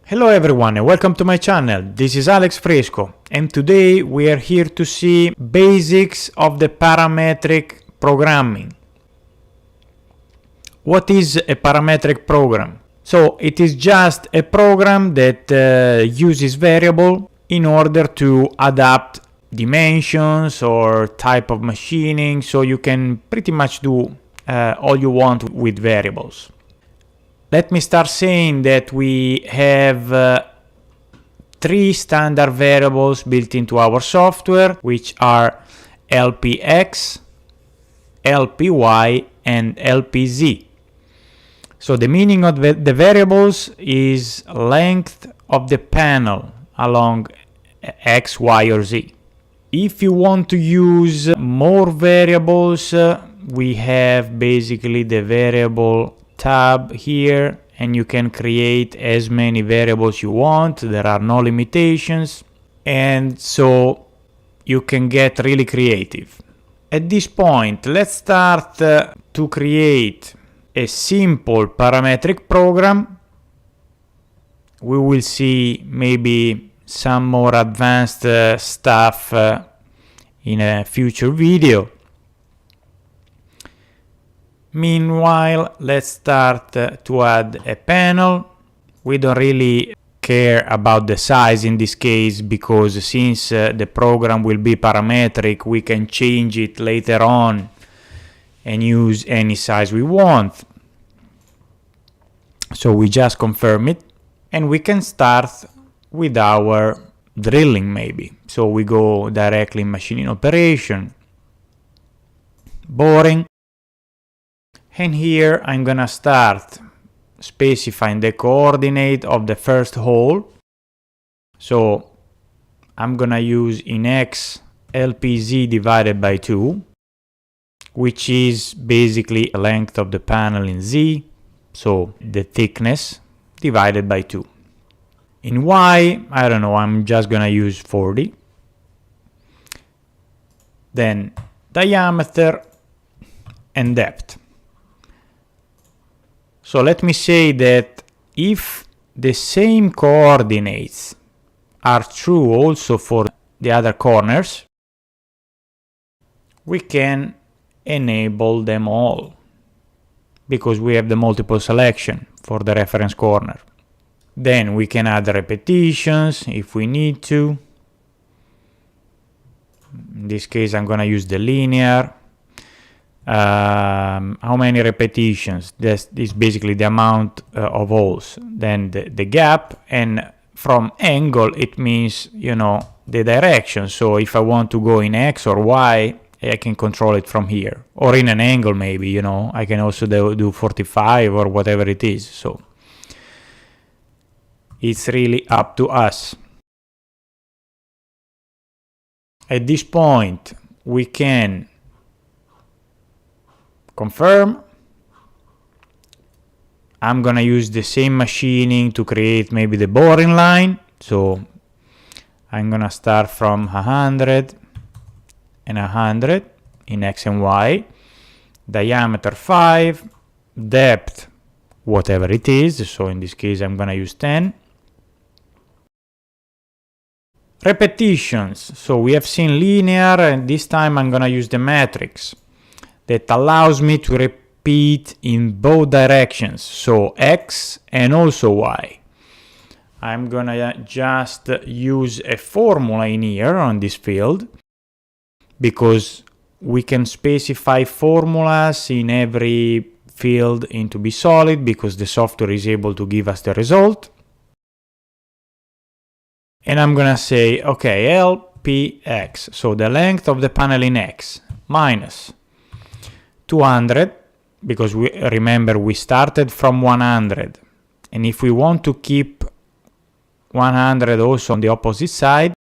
Hello everyone and welcome to my channel. This is Alex Fresco and today we are here to see basics of the parametric programming. What is a parametric program? So it is just a program that uses variable in order to adapt dimensions or type of machining, so you can pretty much do all you want with variables. Let me start saying that we have three standard variables built into our software, which are LPX, LPY, and LPZ. So the meaning of the variables is length of the panel along X, Y, or Z. If you want to use more variables, we have basically the variable tab here, and you can create as many variables you want. There are no limitations, and so you can get really creative. At this point, let's start to create a simple parametric program. We will see maybe some more advanced stuff in a future video. Meanwhile, let's start to add a panel. We don't really care about the size in this case, because since the program will be parametric, we can change it later on and use any size we want. So we just confirm it and we can start with our drilling maybe. So we go directly in machining operation, boring. And here I'm gonna start specifying the coordinate of the first hole. So I'm gonna use in X LPZ divided by 2, which is basically the length of the panel in Z, so the thickness divided by 2. In Y, I don't know, I'm just gonna use 40. Then diameter and depth. So let me say that if the same coordinates are true also for the other corners, we can enable them all, because we have the multiple selection for the reference corner. Then we can add repetitions if we need to. In this case, I'm going to use the linear. How many repetitions? This is basically the amount of holes. Then the gap, and from angle it means, you know, the direction. So if I want to go in X or Y, I can control it from here, or in an angle maybe, you know, I can also do 45 or whatever it is. So it's really up to us. At this point we can confirm. I'm gonna use the same machining to create maybe the boring line. So I'm gonna start from 100 and 100 in X and Y, diameter 5, depth whatever it is, so in this case I'm gonna use 10. Repetitions, so we have seen linear, and this time I'm gonna use the matrix that allows me to repeat in both directions, so X and also Y. I'm gonna just use a formula in here on this field, because we can specify formulas in every field into bSolid, because the software is able to give us the result. And I'm gonna say, okay, LPX, so the length of the panel in X, minus 200, because we remember we started from 100, and if we want to keep 100 also on the opposite side,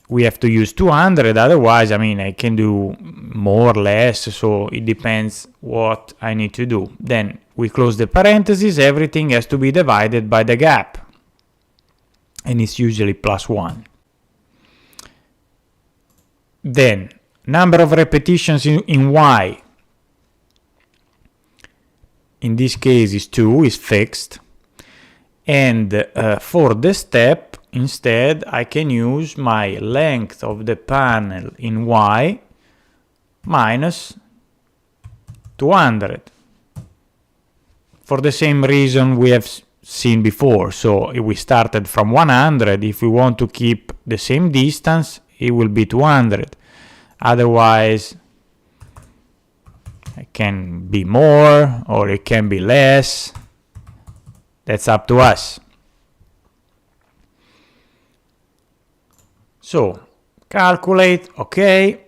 we have to use 200, otherwise, I mean, I can do more or less, so it depends what I need to do. Then we close the parentheses, everything has to be divided by the gap, and it's usually +1. Then number of repetitions in Y. in this case is 2, is fixed. And for the step, instead, I can use my length of the panel in Y minus 200. For the same reason we have seen before. So if we started from 100, if we want to keep the same distance, it will be 200. Otherwise, it can be more or it can be less. That's up to us. So calculate, okay.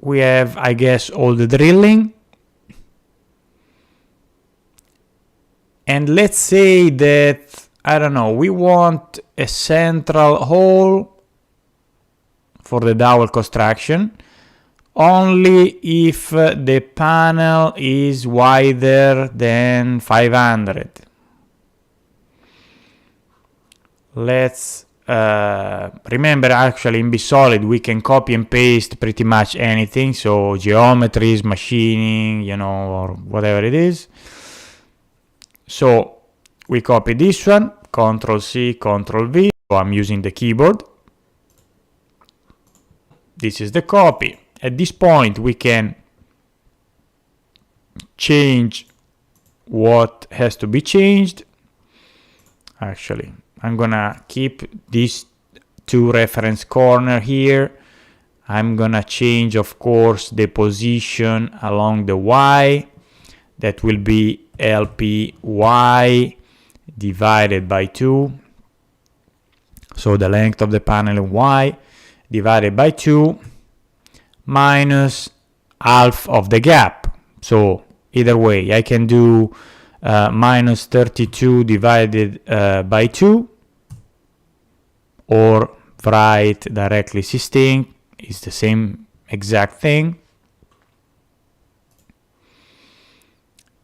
We have, I guess, all the drilling. And let's say that, I don't know, we want a central hole for the dowel construction only if the panel is wider than 500. Let's remember, actually in bSolid we can copy and paste pretty much anything, so geometries, machining, you know, or whatever it is. So we copy this one, Ctrl C, Ctrl V, so I'm using the keyboard. This is the copy. At this point we can change what has to be changed. Actually, I'm gonna keep these two reference corner here. I'm gonna change, of course, the position along the Y. That will be LPY divided by 2. So the length of the panel in Y divided by 2 minus half of the gap. So either way, I can do minus 32 divided by 2, or write directly 16. It's the same exact thing.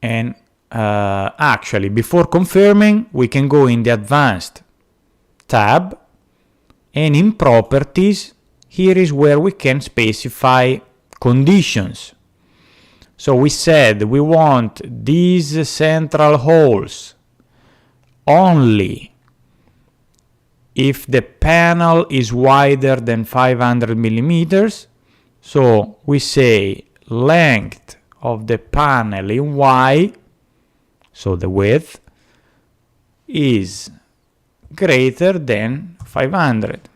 And actually, before confirming, we can go in the Advanced tab, and in Properties, here is where we can specify conditions. So we said we want these central holes only if the panel is wider than 500 millimeters. So we say length of the panel in Y, so the width, is greater than 500.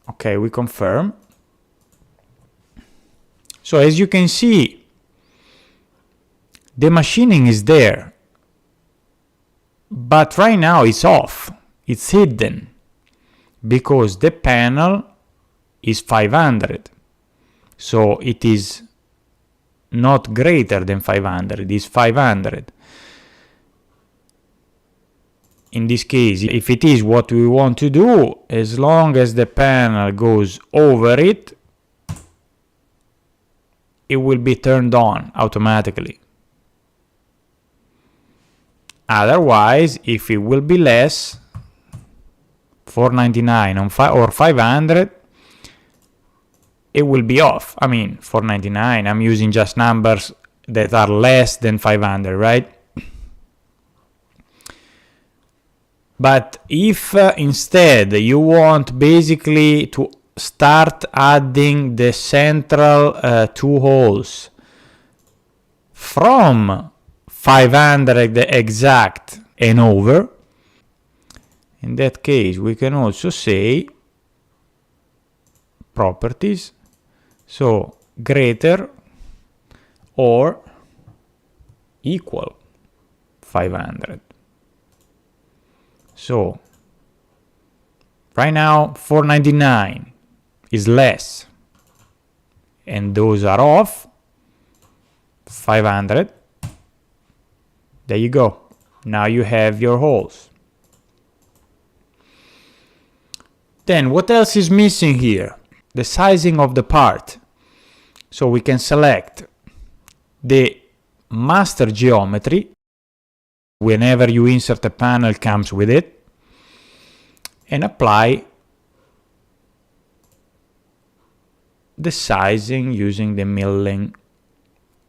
Okay, we confirm. So as you can see, the machining is there, but right now it's off, it's hidden, because the panel is 500. So it is not greater than 500, it is 500. In this case, if it is what we want to do, as long as the panel goes over it, it will be turned on automatically. Otherwise, if it will be less, 499 on or 500, it will be off. I mean, 499, I'm using just numbers that are less than 500, right? But if instead you want basically to start adding the central two holes from 500 exact and over, in that case we can also say properties, so greater or equal 500. So right now 499 is less, and those are off. 500. There you go. Now you have your holes. Then what else is missing here? The sizing of the part. So we can select the master geometry. Whenever you insert a panel, it comes with it, and apply the sizing using the milling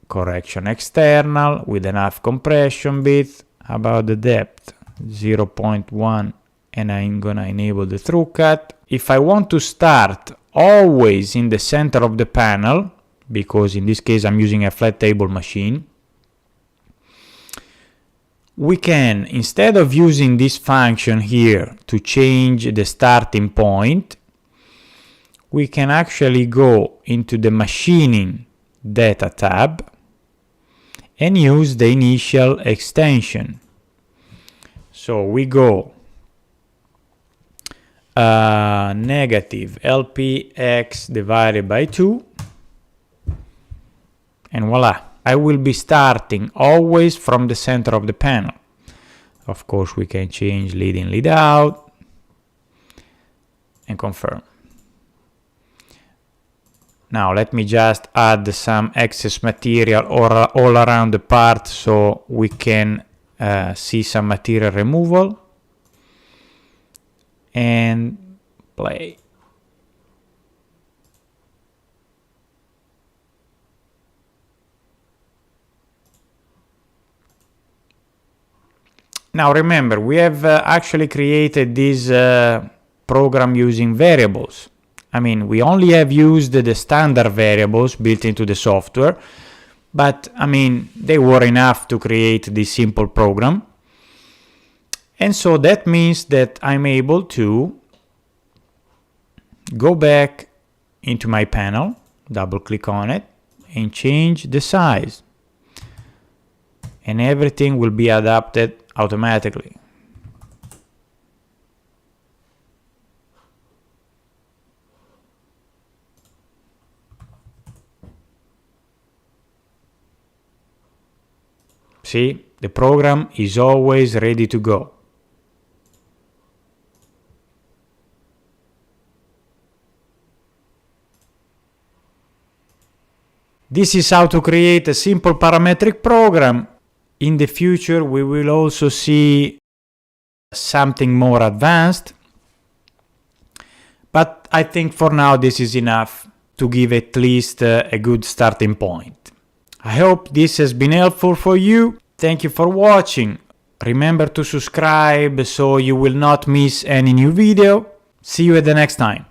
correction external with enough compression bit. About the depth, 0.1, and I'm gonna enable the through cut. If I want to start always in the center of the panel, because in this case I'm using a flat table machine, we can, instead of using this function here to change the starting point, we can actually go into the machining data tab and use the initial extension. So we go negative LPX divided by 2, and voila, I will be starting always from the center of the panel. Of course, we can change lead in, lead out, and confirm. Now let me just add some excess material all around the part so we can see some material removal, and play. Now remember, we have actually created this program using variables. I mean, we only have used the standard variables built into the software, but I mean, they were enough to create this simple program. And so that means that I'm able to go back into my panel, double click on it, and change the size. And everything will be adapted automatically. See, the program is always ready to go. This is how to create a simple parametric program. In the future, we will also see something more advanced. But I think for now, this is enough to give at least a good starting point. I hope this has been helpful for you. Thank you for watching. Remember to subscribe so you will not miss any new video. See you at the next time.